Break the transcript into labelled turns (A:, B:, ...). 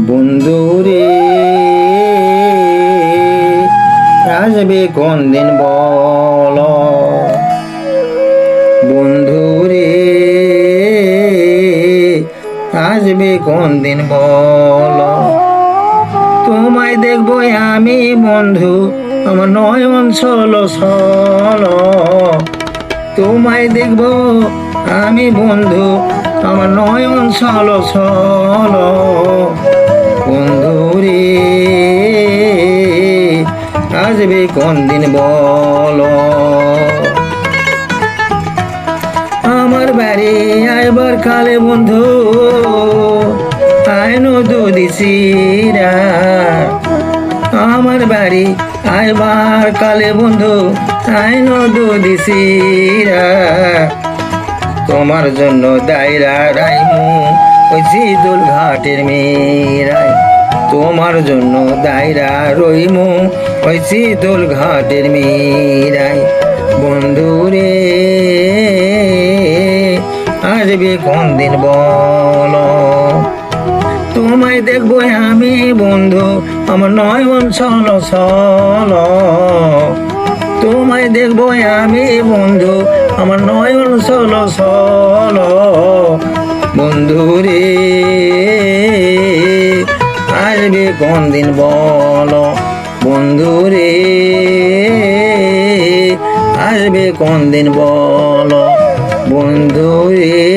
A: বন্ধুরে আসবে কোন দিন বল, বন্ধুরে আসবে কোন দিন বল। তোমায় দেখবো আমি বন্ধু, আমার নয়ন ছল ছল। তোমায় দেখবো আমি বন্ধু, আমার নয়ন ছল ছল। বন্ধুরে আসবে কোন দিন বল। আমার বাড়ি আইবার কালে বন্ধু, আইনো দুদি চিরা। আমার বাড়ি আইবার কালে বন্ধু, আইনো দুদি চিরা। তোমার জন্য দায়রা রাইমু ওই জিদুল ঘাটের মেয়েরাই। তোমার জন্য দায়রা রইমু ওই জিদুল ঘাটের মেয়েরাই। বন্ধুরে আসবে কোন দিন বল। তোমায় দেখবো আমি বন্ধু, আমার নয়ন ছল ছল। তোমায় দেখবো আমি বন্ধু, আমার নয়ন ছল ছল। বন্ধুরে আসবে কোন দিন বল, বন্ধুরে আসবে কোন দিন বল, বন্ধুরে।